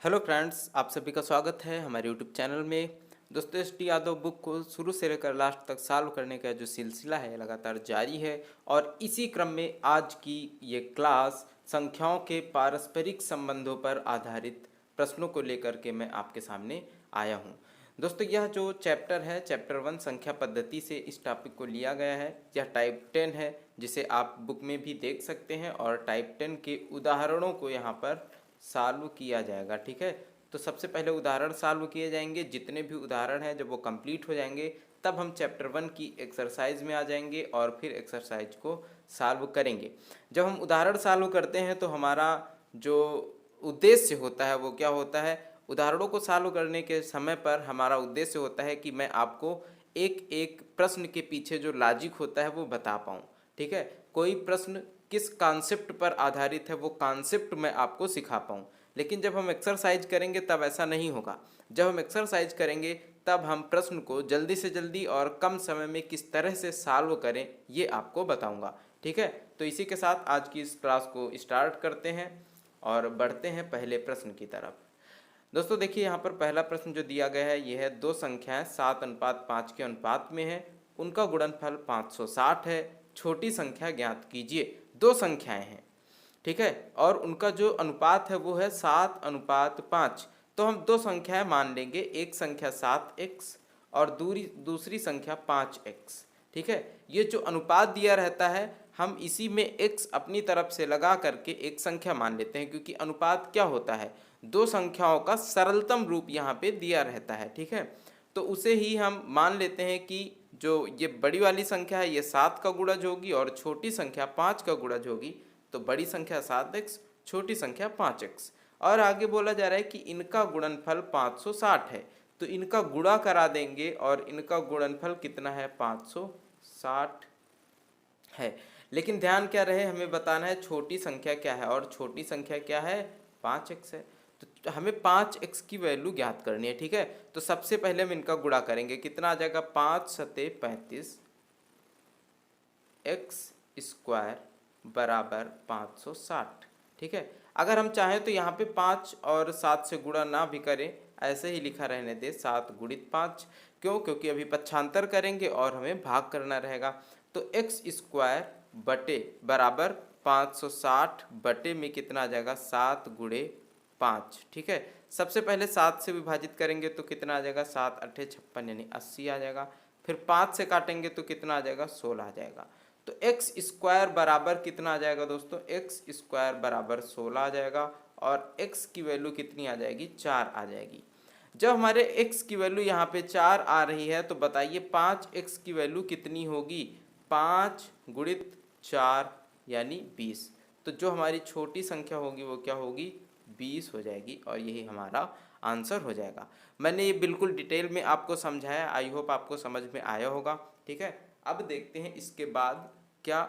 Hello friends, आप सभी का स्वागत है हमारे यूट्यूब चैनल में। दोस्तों, एस टी यादव बुक को शुरू से लेकर लास्ट तक सॉल्व करने का जो सिलसिला है लगातार जारी है और इसी क्रम में आज की ये क्लास संख्याओं के पारस्परिक संबंधों पर आधारित प्रश्नों को लेकर के मैं आपके सामने आया हूँ। दोस्तों, यह जो चैप्टर है चैप्टर 1 संख्या पद्धति से इस टॉपिक को लिया गया है। यह टाइप 10 है जिसे आप बुक में भी देख सकते हैं और टाइप 10 के उदाहरणों को यहाँ पर सॉल्व किया जाएगा। ठीक है, तो सबसे पहले उदाहरण सॉल्व किए जाएंगे। जितने भी उदाहरण हैं जब वो कंप्लीट हो जाएंगे तब हम चैप्टर 1 की एक्सरसाइज में आ जाएंगे और फिर एक्सरसाइज को सॉल्व करेंगे। जब हम उदाहरण सॉल्व करते हैं तो हमारा जो उद्देश्य होता है वो क्या होता है, उदाहरणों को सॉल्व करने के समय पर हमारा उद्देश्य होता है कि मैं आपको एक एक प्रश्न के पीछे जो लॉजिक होता है वो बता पाऊँ। ठीक है, कोई प्रश्न किस कॉन्सेप्ट पर आधारित है वो कॉन्सेप्ट मैं आपको सिखा पाऊँ। लेकिन जब हम एक्सरसाइज करेंगे तब ऐसा नहीं होगा। जब हम एक्सरसाइज करेंगे तब हम प्रश्न को जल्दी से जल्दी और कम समय में किस तरह से सॉल्व करें ये आपको बताऊंगा। ठीक है, तो इसी के साथ आज की इस क्लास को स्टार्ट करते हैं और बढ़ते हैं पहले प्रश्न की तरफ। दोस्तों देखिए, यहाँ पर पहला प्रश्न जो दिया गया है यह है दो संख्याएं 7:5 के अनुपात में है, उनका गुणनफल 560 है, छोटी संख्या ज्ञात कीजिए। दो संख्याएं हैं, ठीक है, और उनका जो अनुपात है वो है 7:5। तो हम दो संख्याएं मान लेंगे, एक संख्या 7x और दूसरी संख्या 5x। ठीक है, ये जो अनुपात दिया रहता है हम इसी में x अपनी तरफ से लगा करके एक संख्या मान लेते हैं, क्योंकि अनुपात क्या होता है, दो संख्याओं का सरलतम रूप यहाँ पे दिया रहता है। ठीक है, तो उसे ही हम मान लेते हैं कि जो ये बड़ी वाली संख्या है ये 7 का गुणज होगी और छोटी संख्या 5 का गुणज होगी। तो बड़ी संख्या 7x, छोटी संख्या 5x। और आगे बोला जा रहा है कि इनका गुणनफल 560 है, तो इनका गुणा करा देंगे और इनका गुणनफल कितना है, 560 है। लेकिन ध्यान क्या रहे, हमें बताना है छोटी संख्या क्या है, और छोटी संख्या क्या है, 5x है। तो हमें 5x की वैल्यू ज्ञात करनी है। ठीक है, तो सबसे पहले हम इनका गुणा करेंगे, कितना आ जाएगा, 5 सते 35 एक्स स्क्वायर बराबर 560। ठीक है, अगर हम चाहें तो यहाँ पे 5 और 7 से गुणा ना भी करें, ऐसे ही लिखा रहने दे 7 गुणित 5। क्यों, क्योंकि अभी पक्षांतर करेंगे और हमें भाग करना रहेगा। तो एक्स स्क्वायर बटे बराबर 560 बटे में कितना आ जाएगा, 7 गुणे 5। ठीक है, सबसे पहले 7 से विभाजित करेंगे तो कितना आ जाएगा, 7 अट्ठे 56 यानी 80 आ जाएगा। फिर 5 से काटेंगे तो कितना आ जाएगा, 16 आ जाएगा। तो एक्स स्क्वायर बराबर कितना आ जाएगा दोस्तों, एक्स स्क्वायर बराबर 16 आ जाएगा और एक्स की वैल्यू कितनी आ जाएगी, 4 आ जाएगी। जब हमारे एक्स की वैल्यू यहाँ पे 4 आ रही है तो बताइए 5x की वैल्यू कितनी होगी, 5 गुणित 4 यानी 20। तो जो हमारी छोटी संख्या होगी वो क्या होगी, 20 हो जाएगी और यही हमारा आंसर हो जाएगा। मैंने ये बिल्कुल डिटेल में आपको समझाया, आई होप आपको समझ में आया होगा। ठीक है, अब देखते हैं इसके बाद क्या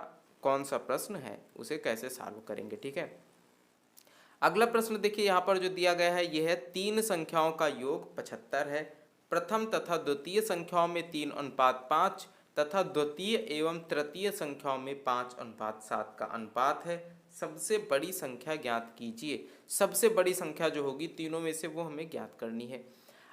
कौन सा प्रश्न है, उसे कैसे सॉल्व करेंगे। ठीक है, अगला प्रश्न देखिए, यहाँ पर जो दिया गया है यह है तीन संख्याओं का योग 75 है। प्रथम तथा द्वितीय संख्याओं में 3:5 तथा द्वितीय एवं तृतीय संख्याओं में 5:7 का अनुपात है। सबसे बड़ी संख्या ज्ञात कीजिए। सबसे बड़ी संख्या जो होगी तीनों में से वो हमें ज्ञात करनी है।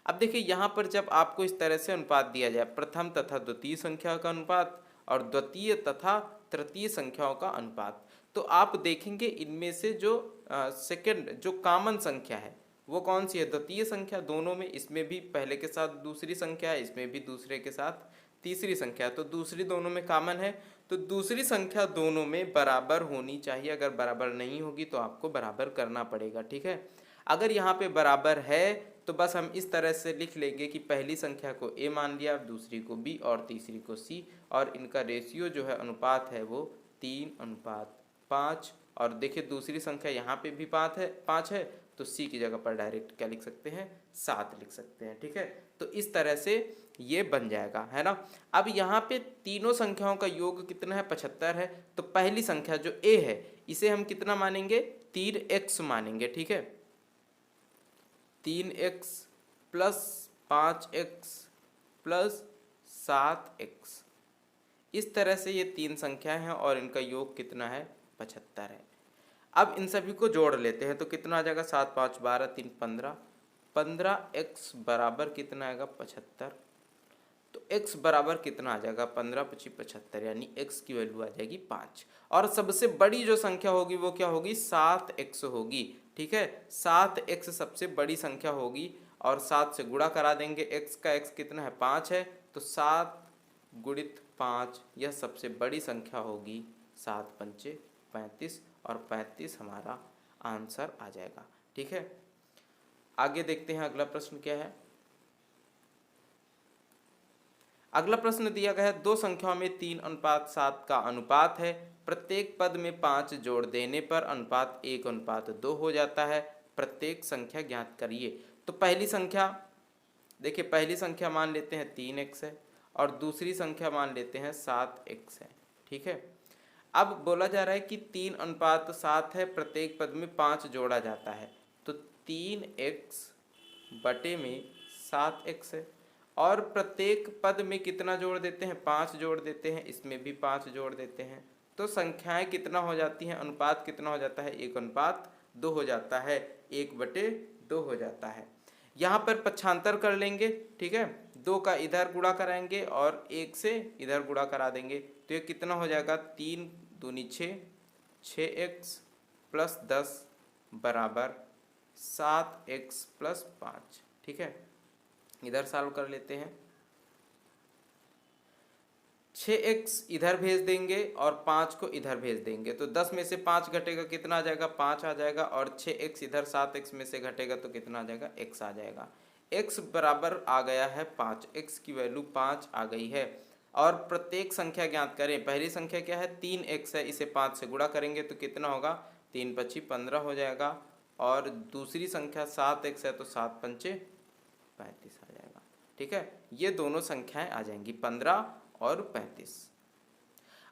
अब देखिए, यहाँ पर जब आपको इस तरह से अनुपात दिया जाए, प्रथम तथा द्वितीय संख्या का अनुपात और द्वितीय तथा तृतीय संख्याओं का अनुपात, तो आप देखेंगे इनमें से जो सेकंड जो कॉमन संख्या है वो कौन सी है, द्वितीय संख्या। दोनों में, इसमें भी पहले के साथ दूसरी संख्या है, इसमें भी दूसरे के साथ तीसरी संख्या है, तो दूसरी दोनों में कॉमन है। तो दूसरी संख्या दोनों में बराबर होनी चाहिए, अगर बराबर नहीं होगी तो आपको बराबर करना पड़ेगा। ठीक है, अगर यहाँ पे बराबर है तो बस हम इस तरह से लिख लेंगे कि पहली संख्या को a मान लिया, दूसरी को b और तीसरी को c, और इनका रेशियो जो है अनुपात है वो 3:5। और देखिए दूसरी संख्या यहाँ पे भी 5 है, तो c की जगह पर डायरेक्ट क्या लिख सकते हैं, 7 लिख सकते हैं। ठीक है, तो इस तरह से ये बन जाएगा, है ना। अब यहाँ पे तीनों संख्याओं का योग कितना है, 75 है। तो पहली संख्या जो a है इसे हम कितना मानेंगे, 3x मानेंगे। ठीक है, 3x plus 5x plus 7x, इस तरह से ये तीन संख्याएं हैं और इनका योग कितना है, 75 है। अब इन सभी को जोड़ लेते हैं तो कितना आ जाएगा, 7 5 12 3 15, 15x बराबर कितना आएगा 75। तो x बराबर कितना आ जाएगा 15 25 75, यानी x की वैल्यू आ जाएगी 5। और सबसे बड़ी जो संख्या होगी वो क्या होगी, 7x होगी। ठीक है, 7x सबसे बड़ी संख्या होगी और 7 से गुणा करा देंगे। x का x कितना है 5 है, तो 7 गुणित 5 यह सबसे बड़ी संख्या होगी। 7 पंचे 35 और 35 हमारा आंसर आ जाएगा। ठीक है, आगे देखते हैं अगला प्रश्न क्या है। अगला प्रश्न दिया गया है, दो संख्याओं में 3:7 का अनुपात है। प्रत्येक पद में 5 जोड़ देने पर अनुपात 1:2 हो जाता है। प्रत्येक संख्या ज्ञात करिए। तो पहली संख्या देखिए, पहली संख्या मान लेते हैं 3x है और दूसरी संख्या मान लेते हैं 7x है। ठीक है, अब बोला जा रहा है कि 3:7 है, प्रत्येक पद में 5 जोड़ा जाता है। तो 3x बटे में 7x है और प्रत्येक पद में कितना जोड़ देते हैं, 5 जोड़ देते हैं, इसमें भी 5 जोड़ देते हैं। तो संख्याएं कितना हो जाती हैं, अनुपात कितना हो जाता है, 1:2 हो जाता है, 1/2 हो जाता है। यहाँ पर पक्षांतर कर लेंगे। ठीक है, 2 का इधर गुणा कराएंगे और 1 से इधर गुणा करा देंगे। तो ये कितना हो जाएगा, 3 दूनी 6, 6x प्लस 10 बराबर 7x प्लस 5। ठीक है, इधर सॉल्व कर लेते हैं। 6x इधर भेज देंगे और 5 को इधर भेज देंगे, तो 10 में से 5 घटेगा, कितना आ जाएगा 5 आ जाएगा। और 6x इधर 7x में से घटेगा तो कितना आ जाएगा, x आ जाएगा। x बराबर आ गया है 5, x की वैल्यू 5 आ गई है। और प्रत्येक संख्या ज्ञात करें। पहली संख्या क्या है, 3x है, इसे 5 से गुणा करेंगे तो कितना होगा, 3 25 15 हो जाएगा। और दूसरी संख्या 7x है, तो 7 पंचे 35 आ जाएगा। ठीक है, ये दोनों संख्याएं आ जाएंगी 15 और 35।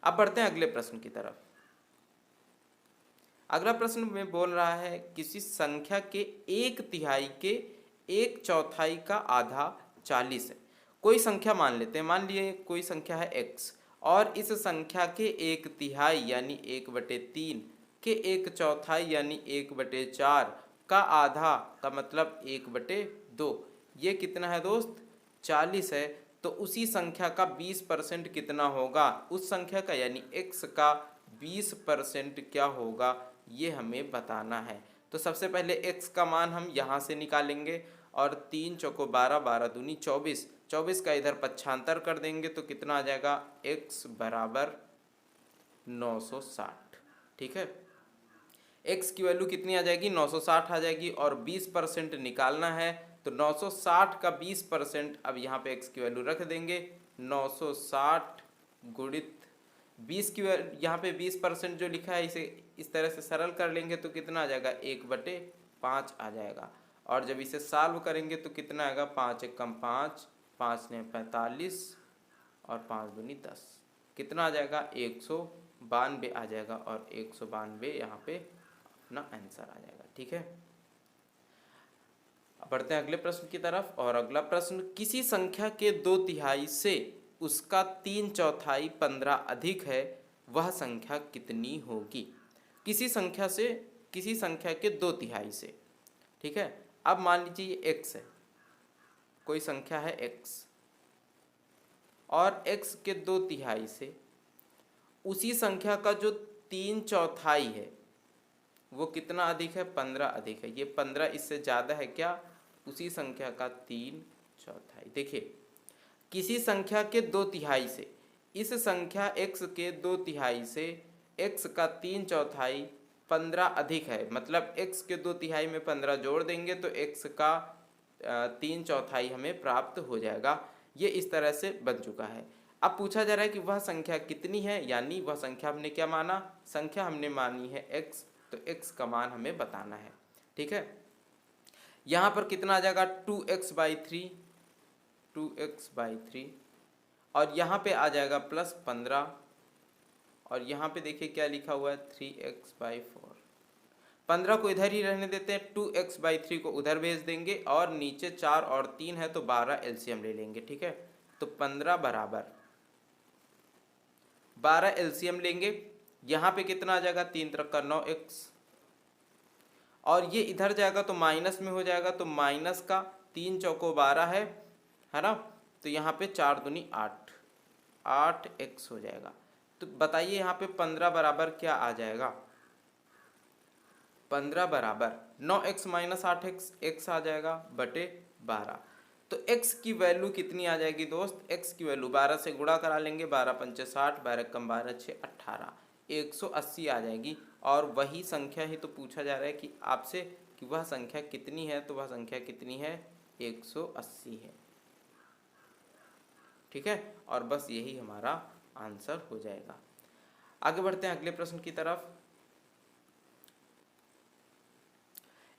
अब बढ़ते हैं अगले प्रश्न की तरफ। अगला प्रश्न में बोल रहा है, किसी संख्या के 1/3 के 1/4 का आधा 40 है। कोई संख्या मान लेते हैं, मान लिए कोई संख्या है x और इस संख्या के 1/3 यानी 1/3 के 1/4 यानी 1/4 का आधा का मतलब 1/2। ये कितना है दोस्त, 40 है। तो उसी संख्या का 20% कितना होगा, उस संख्या का यानी x का 20% क्या होगा, ये हमें बताना है। तो सबसे पहले x का मान हम यहाँ से निकालेंगे और 3 चौको 12, 12 दूनी 24, 24 का इधर पक्षांतर कर देंगे तो कितना आ जाएगा, x बराबर 960। ठीक है, x की वैल्यू कितनी आ जाएगी, 960 आ जाएगी और 20% निकालना है। तो 960 का 20%, अब यहाँ पे x की वैल्यू रख देंगे, 960 गुणित 20 की यहाँ पे 20% जो लिखा है इसे इस तरह से सरल कर लेंगे तो कितना आ जाएगा, 1/5 आ जाएगा। और जब इसे सॉल्व करेंगे तो कितना आएगा, 5 एकम 5, 5 ने 45 और 5 दूनी 10, कितना आ जाएगा, 192 आ जाएगा। और 192 यहाँ पे अपना आंसर आ जाएगा। ठीक है, बढ़ते हैं अगले प्रश्न की तरफ। और अगला प्रश्न, किसी संख्या के 2/3 से उसका 3/4 15 अधिक है, वह संख्या कितनी होगी। किसी संख्या से, किसी संख्या के 2/3 से। ठीक है, अब मान लीजिए x है, कोई संख्या है x और x के 2/3 से उसी संख्या का जो 3/4 है वो कितना अधिक है, 15 अधिक है। ये 15 इससे ज़्यादा है क्या, उसी संख्या का 3/4। देखिए, किसी संख्या के 2/3 से, इस संख्या x के 2/3 से x का 3/4 15 अधिक है, मतलब x के 2/3 में 15 जोड़ देंगे तो x का 3/4 हमें प्राप्त हो जाएगा। ये इस तरह से बन चुका है। अब पूछा जा रहा है कि वह संख्या कितनी है, यानी वह संख्या हमने क्या माना, संख्या हमने मानी है x, तो x का मान हमें बताना है। ठीक है, यहाँ पर कितना आ जाएगा, 2x/3, 2x/3 और यहाँ पे आ जाएगा प्लस 15 और यहाँ पे देखिए क्या लिखा हुआ है, 3x/4। 15 को इधर ही रहने देते हैं, 2x/3 को उधर भेज देंगे और नीचे 4 और 3 है तो 12 एलसीएम ले लेंगे। ठीक है, तो 15 बराबर 12 एलसीएम लेंगे। यहाँ पे कितना आ जाएगा, 3 3 का 9x और ये इधर जाएगा तो माइनस में हो जाएगा, तो माइनस का 3 चौको 12 है ना। तो यहाँ पे 4 दूनी 8, 8x हो जाएगा। तो बताइए यहाँ पे 15 बराबर क्या आ जाएगा? 15 बराबर 9x माइनस 8x, x आ जाएगा बटे 12। तो x की वैल्यू कितनी आ जाएगी दोस्त? x की वैल्यू 12 से गुणा करा लेंगे, 12 पंचे 60, 12 कम 12 6 18, 180 आ जाएगी। और वही संख्या ही तो पूछा जा रहा है कि आपसे कि वह संख्या कितनी है, तो वह संख्या कितनी है? 180 है। ठीक है, और बस यही हमारा आंसर हो जाएगा। आगे बढ़ते हैं अगले प्रश्न की तरफ।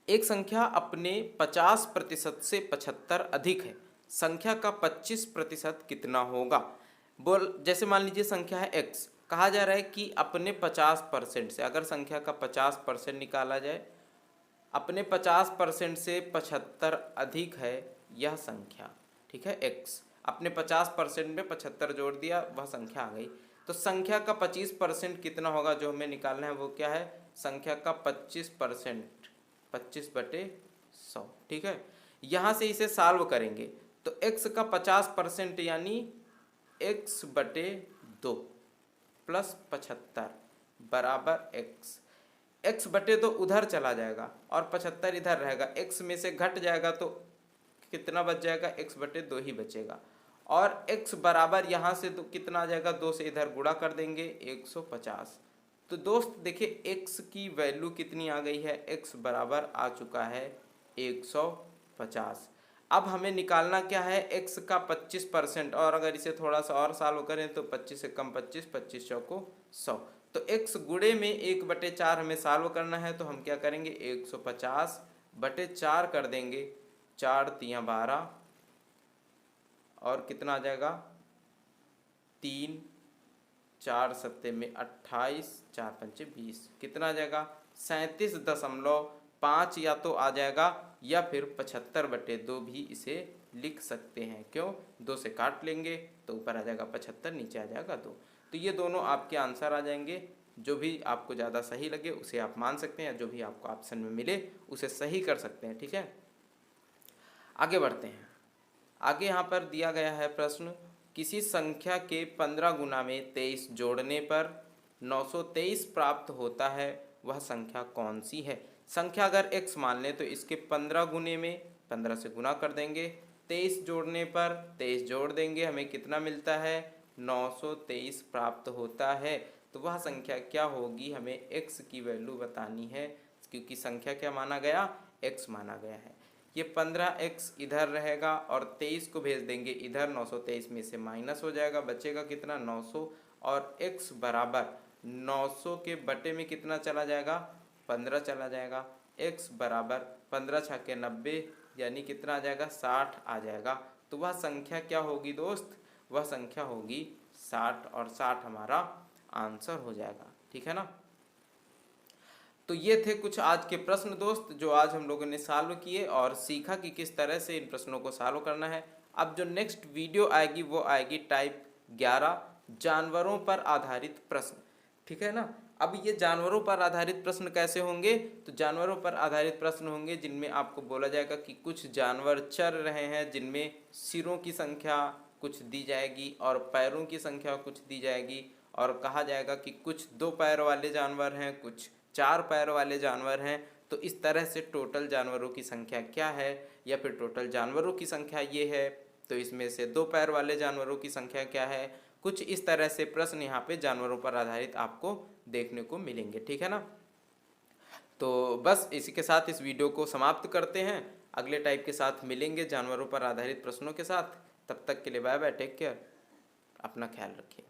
एक संख्या अपने 50% से 75 अधिक है, संख्या का 25% कितना होगा? जैसे मान लीजिए संख्या है x, कहा जा रहा है कि अपने 50% से, अगर संख्या का 50% निकाला जाए, अपने 50% से 75 अधिक है यह संख्या। ठीक है, x अपने 50% में 75 जोड़ दिया, वह संख्या आ गई। तो संख्या का 25% कितना होगा जो हमें निकालना है, वो क्या है? संख्या का 25%, 25/100। ठीक है, यहाँ से इसे सॉल्व करेंगे तो x का 50% यानी x/2 प्लस 75 बराबर x/2 उधर चला जाएगा और 75 इधर रहेगा, x में से घट जाएगा तो कितना बच जाएगा? x/2 ही बचेगा। और x बराबर यहाँ से तो कितना आ जाएगा? 2 से इधर गुणा कर देंगे, 150। तो दोस्त देखिए x की वैल्यू कितनी आ गई है? x बराबर आ चुका है 150। अब हमें निकालना क्या है? x का 25%, और अगर इसे थोड़ा सा और सॉल्व करें तो 25 से कम 25, 25 चौको 100। तो x गुणे में 1/4 हमें सॉल्व करना है, तो हम क्या करेंगे? 150/4 कर देंगे, 4 तियाँ 12 और कितना आ जाएगा? 3, 4 सत्ते में 28, 4 पंचे 20, कितना आ जाएगा? 37.5 या तो आ जाएगा या फिर 75/2 भी इसे लिख सकते हैं। क्यों? 2 से काट लेंगे तो ऊपर आ जाएगा 75, नीचे आ जाएगा 2। तो ये दोनों आपके आंसर आ जाएंगे। जो भी आपको ज़्यादा सही लगे उसे आप मान सकते हैं, जो भी आपको ऑप्शन में मिले उसे सही कर सकते हैं। ठीक है, आगे बढ़ते हैं। आगे यहाँ पर दिया गया है प्रश्न, किसी संख्या के 15 गुना में 23 जोड़ने पर 923 प्राप्त होता है, वह संख्या कौन सी है? संख्या अगर x मान लें तो इसके 15 गुने में 15 से गुना कर देंगे, 23 जोड़ने पर 23 जोड़ देंगे, हमें कितना मिलता है? 923 प्राप्त होता है। तो वह संख्या क्या होगी? हमें x की वैल्यू बतानी है, क्योंकि संख्या क्या माना गया? x माना गया है। ये 15x इधर रहेगा और 23 को भेज देंगे इधर, 923 में से माइनस हो जाएगा, बचेगा कितना? 900। और x बराबर 900 के बटे में कितना चला जाएगा? 15 चला जाएगा। x बराबर 15 छक्के 90 यानी कितना आ जाएगा? 60 आ जाएगा। तो वह संख्या क्या होगी दोस्त? वह संख्या होगी 60, और 60 हमारा आंसर हो जाएगा। ठीक है ना। तो ये थे कुछ आज के प्रश्न दोस्त, जो आज हम लोगों ने सॉल्व किए और सीखा कि किस तरह से इन प्रश्नों को सॉल्व करना है। अब जो नेक्स्ट वीडियो आएगी वो आएगी टाइप 11, जानवरों पर आधारित प्रश्न। ठीक है ना। अब ये जानवरों पर आधारित प्रश्न कैसे होंगे? तो जानवरों पर आधारित प्रश्न होंगे जिनमें आपको बोला जाएगा कि कुछ जानवर चर रहे हैं, जिनमें सिरों की संख्या कुछ दी जाएगी और पैरों की संख्या कुछ दी जाएगी, और कहा जाएगा कि कुछ 2 पैर वाले जानवर हैं, कुछ 4 पैर वाले जानवर हैं। तो इस तरह से टोटल जानवरों की संख्या क्या है, या फिर टोटल जानवरों की संख्या ये है, तो इसमें से 2 पैर वाले जानवरों की संख्या क्या है। कुछ इस तरह से प्रश्न यहाँ पे जानवरों पर आधारित आपको देखने को मिलेंगे। ठीक है ना। तो बस इसी के साथ इस वीडियो को समाप्त करते हैं। अगले टाइप के साथ मिलेंगे जानवरों पर आधारित प्रश्नों के साथ। तब तक के लिए बाय बाय, टेक केयर, अपना ख्याल रखिए।